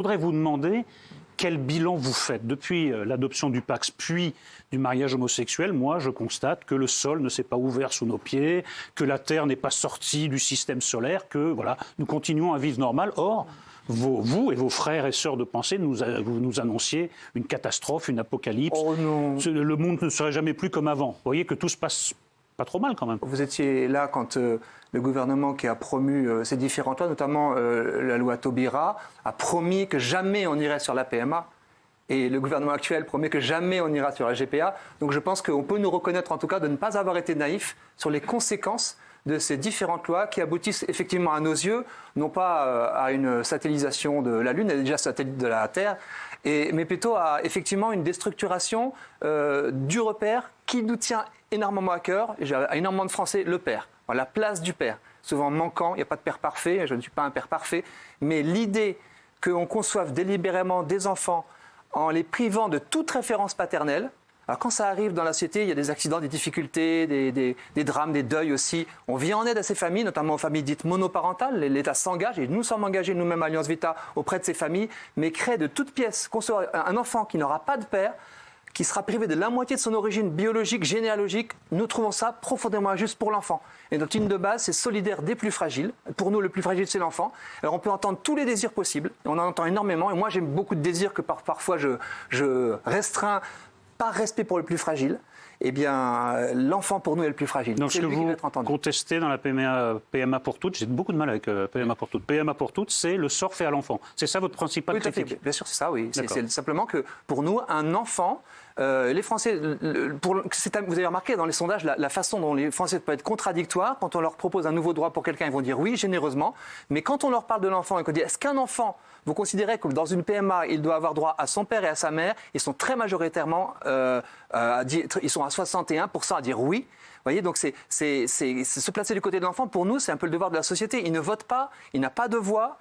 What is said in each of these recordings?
Je voudrais vous demander quel bilan vous faites. Depuis l'adoption du Pacs, puis du mariage homosexuel, moi, je constate que le sol ne s'est pas ouvert sous nos pieds, que la Terre n'est pas sortie du système solaire, que voilà, nous continuons à vivre normal. Or, vous et vos frères et sœurs de pensée, vous nous annonciez une catastrophe, une apocalypse. Oh non. Le monde ne serait jamais plus comme avant. Vous voyez que tout se passe pas trop mal quand même. Vous étiez là quand le gouvernement qui a promu ces différentes lois, notamment la loi Taubira, a promis que jamais on irait sur la PMA. Et le gouvernement actuel promet que jamais on ira sur la GPA. Donc je pense qu'on peut nous reconnaître en tout cas de ne pas avoir été naïfs sur les conséquences de ces différentes lois qui aboutissent effectivement à nos yeux, non pas à une satellisation de la Lune, elle est déjà satellite de la Terre, mais plutôt à effectivement une déstructuration du repère qui nous tient énormément à cœur, et j'ai énormément de Français, le père, la place du père, souvent manquant, il n'y a pas de père parfait, je ne suis pas un père parfait, mais l'idée qu'on conçoive délibérément des enfants en les privant de toute référence paternelle. Alors quand ça arrive dans la société, il y a des accidents, des difficultés, des drames, des deuils aussi. On vient en aide à ces familles, notamment aux familles dites monoparentales. L'État s'engage, et nous sommes engagés nous-mêmes à Alliance Vita auprès de ces familles, mais créer de toutes pièces, concevoir un enfant qui n'aura pas de père, qui sera privé de la moitié de son origine biologique, généalogique, nous trouvons ça profondément injuste pour l'enfant. Et notre ligne de base, c'est solidaire des plus fragiles. Pour nous, le plus fragile, c'est l'enfant. Alors on peut entendre tous les désirs possibles, et on en entend énormément. Et moi, j'ai beaucoup de désirs que parfois je restreins par respect pour le plus fragile. Eh bien, l'enfant, pour nous, est le plus fragile. Donc, ce que vous contestez dans la PMA pour toutes, j'ai beaucoup de mal avec PMA pour toutes. PMA pour toutes, c'est le sort fait à l'enfant. C'est ça votre principale critique? Bien sûr, c'est ça, oui. C'est simplement que, pour nous, un enfant... les Français, vous avez remarqué dans les sondages la façon dont les Français peuvent être contradictoires. Quand on leur propose un nouveau droit pour quelqu'un, ils vont dire oui, généreusement. Mais quand on leur parle de l'enfant et qu'on dit est-ce qu'un enfant, vous considérez que dans une PMA, il doit avoir droit à son père et à sa mère, ils sont très majoritairement, ils sont à 61% à dire oui. Vous voyez, donc c'est se placer du côté de l'enfant. Pour nous, c'est un peu le devoir de la société. Il ne vote pas, il n'a pas de voix.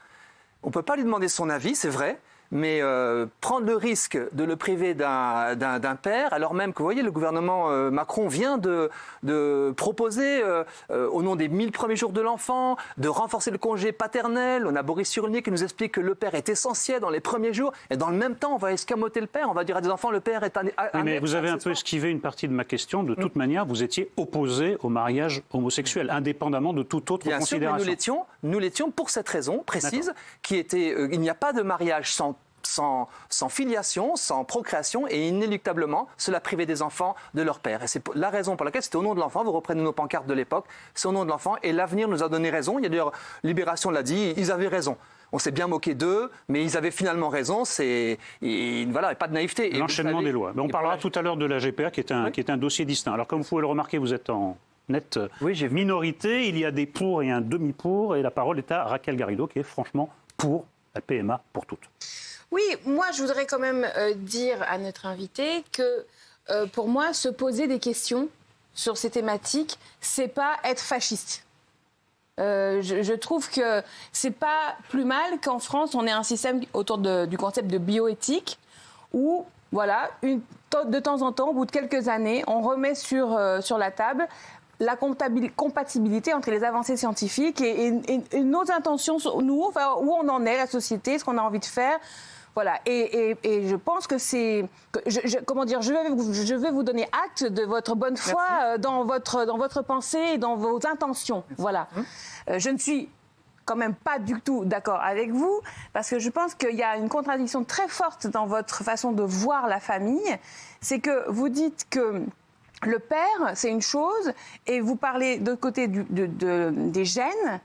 On ne peut pas lui demander son avis, c'est vrai. Mais prendre le risque de le priver d'un père, alors même que, vous voyez, le gouvernement Macron vient de proposer, au nom des 1000 premiers jours de l'enfant, de renforcer le congé paternel. On a Boris Cyrulnik qui nous explique que le père est essentiel dans les premiers jours. Et dans le même temps, on va escamoter le père. On va dire à des enfants, le père est un oui, mais vous avez un peu esquivé une partie de ma question. De toute manière, vous étiez opposé au mariage homosexuel, indépendamment de toute autre considération. Bien sûr, mais nous l'étions pour cette raison précise, qui était, il n'y a pas de mariage sans filiation, sans procréation, et inéluctablement, cela privait des enfants de leur père. Et c'est la raison pour laquelle c'était au nom de l'enfant, vous reprenez nos pancartes de l'époque, c'est au nom de l'enfant, et l'avenir nous a donné raison. Il y a d'ailleurs, Libération l'a dit, ils avaient raison. On s'est bien moqué d'eux, mais ils avaient finalement raison, voilà, pas de naïveté. L'enchaînement des lois. Mais on parlera tout à l'heure de la GPA, qui est un dossier distinct. Alors, comme vous pouvez le remarquer, vous êtes en nette minorité, il y a des pour et un demi-pour, et la parole est à Raquel Garrido, qui est franchement pour la PMA pour toutes. Oui, moi, je voudrais quand même dire à notre invité que, pour moi, se poser des questions sur ces thématiques, c'est pas être fasciste. Je trouve que c'est pas plus mal qu'en France, on ait un système autour du concept de bioéthique où, voilà, de temps en temps, au bout de quelques années, on remet sur la table la compatibilité entre les avancées scientifiques et nos intentions, nous, enfin, où on en est, la société, ce qu'on a envie de faire. Voilà, et je pense que je vais vous donner acte de votre bonne foi dans votre pensée et dans vos intentions. Voilà. Je ne suis quand même pas du tout d'accord avec vous, parce que je pense qu'il y a une contradiction très forte dans votre façon de voir la famille. C'est que vous dites que le père, c'est une chose, et vous parlez de côté des gènes,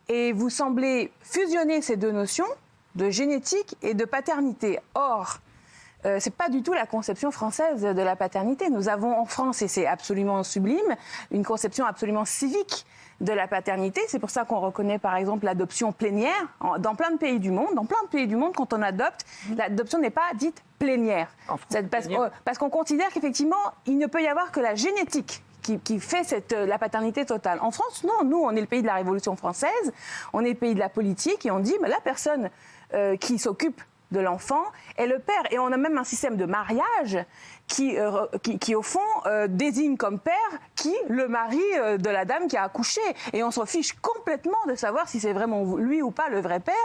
et vous semblez fusionner ces deux notions de génétique et de paternité. Or, c'est pas du tout la conception française de la paternité. Nous avons en France, et c'est absolument sublime, une conception absolument civique de la paternité. C'est pour ça qu'on reconnaît par exemple l'adoption plénière dans plein de pays du monde. Dans plein de pays du monde, quand on adopte, l'adoption n'est pas dite plénière. Parce qu'on considère qu'effectivement, il ne peut y avoir que la génétique qui fait la paternité totale. En France, non. Nous, on est le pays de la Révolution française, on est le pays de la politique, et on dit, mais la personne qui s'occupe de l'enfant est le père. Et on a même un système de mariage qui au fond, désigne comme père le mari de la dame qui a accouché. Et on s'en fiche complètement de savoir si c'est vraiment lui ou pas le vrai père.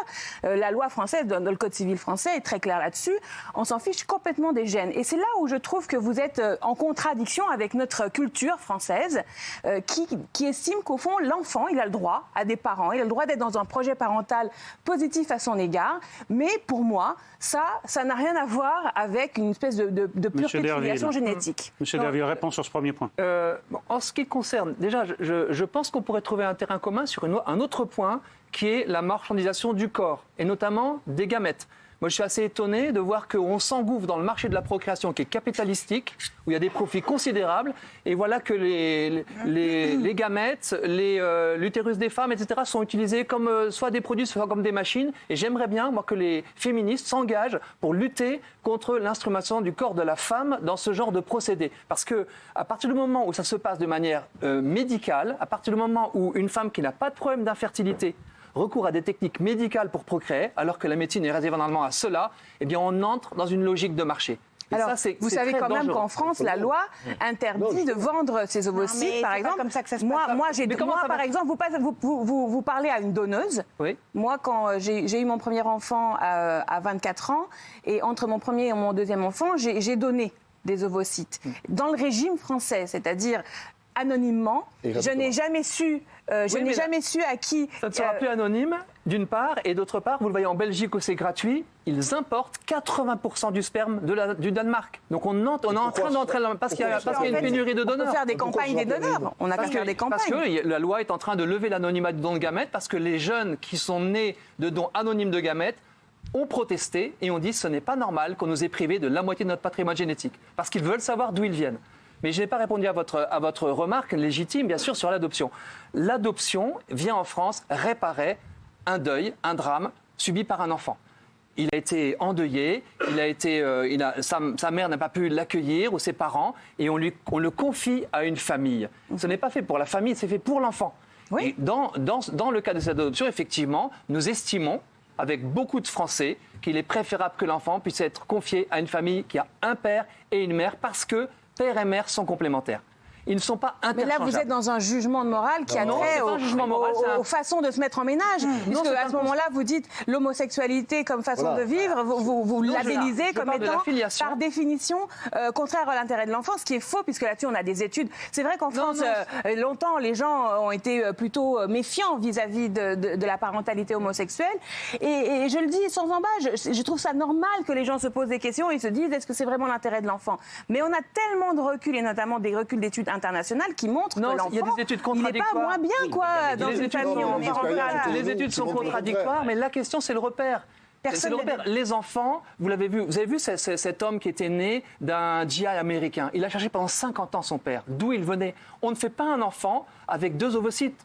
La loi française, dans le Code civil français, est très claire là-dessus. On s'en fiche complètement des gènes. Et c'est là où je trouve que vous êtes en contradiction avec notre culture française qui estime qu'au fond, l'enfant, il a le droit à des parents, il a le droit d'être dans un projet parental positif à son égard. Mais pour moi, ça n'a rien à voir avec une espèce de pure pétrification génétique. Monsieur Derville, réponse sur ce premier point. En ce qui concerne, déjà, je pense qu'on pourrait trouver un terrain commun sur un autre point qui est la marchandisation du corps, et notamment des gamètes. Moi, je suis assez étonné de voir qu'on s'engouffre dans le marché de la procréation qui est capitalistique, où il y a des profits considérables, et voilà que les gamètes, l'utérus des femmes, etc., sont utilisés comme soit des produits, soit comme des machines. Et j'aimerais bien, moi, que les féministes s'engagent pour lutter contre l'instrumentation du corps de la femme dans ce genre de procédé. Parce que à partir du moment où ça se passe de manière médicale, à partir du moment où une femme qui n'a pas de problème d'infertilité recours à des techniques médicales pour procréer, alors que la médecine est réservée normalement à cela, eh bien on entre dans une logique de marché. Et alors, ça, vous savez quand même qu'en France, la loi interdit de vendre ses ovocytes, par exemple. Comme ça que ça se moi, passe. par exemple, vous parlez à une donneuse. Oui. Moi, quand j'ai eu mon premier enfant à 24 ans, et entre mon premier et mon deuxième enfant, j'ai donné des ovocytes. Dans le régime français, c'est-à-dire anonymement, je n'ai jamais su à qui... Ça ne sera plus anonyme, d'une part, et d'autre part, vous le voyez en Belgique où c'est gratuit, ils importent 80% du sperme du Danemark. Donc on est en train d'entrer parce qu'il y a une pénurie de donneurs. On peut faire des campagnes des donneurs. On a qu'à faire des campagnes. Parce que la loi est en train de lever l'anonymat du don de gamètes, parce que les jeunes qui sont nés de dons anonymes de gamètes ont protesté et ont dit ce n'est pas normal qu'on nous ait privés de la moitié de notre patrimoine génétique. Parce qu'ils veulent savoir d'où ils viennent. Mais je n'ai pas répondu à votre remarque légitime, bien sûr, sur l'adoption. L'adoption vient en France réparer un deuil, un drame subi par un enfant. Il a été endeuillé, sa mère n'a pas pu l'accueillir, ou ses parents, et on le confie à une famille. Ce n'est pas fait pour la famille, c'est fait pour l'enfant. Oui. Et dans le cas de cette adoption, effectivement, nous estimons, avec beaucoup de Français, qu'il est préférable que l'enfant puisse être confié à une famille qui a un père et une mère, parce que père et mère sont complémentaires. Ils ne sont pas interchangeables. Mais là, vous êtes dans un jugement de morale qui a trait aux façons de se mettre en ménage. Puisque à ce moment-là, vous dites l'homosexualité comme façon de vivre, vous labellisez comme étant, par définition, contraire à l'intérêt de l'enfant, ce qui est faux, puisque là-dessus, on a des études. C'est vrai qu'en France, longtemps, les gens ont été plutôt méfiants vis-à-vis de la parentalité homosexuelle. Et je le dis sans embâche, je trouve ça normal que les gens se posent des questions et se disent est-ce que c'est vraiment l'intérêt de l'enfant ? Mais on a tellement de recul, et notamment des reculs d'études internationales qui montrent que l'enfant, il n'est pas moins bien dans une famille homoparentale. Les études sont contradictoires, mais la question, c'est le repère. Les enfants, vous avez vu cet homme qui était né d'un GI américain. Il a cherché pendant 50 ans son père. D'où il venait. On ne fait pas un enfant avec 2 ovocytes.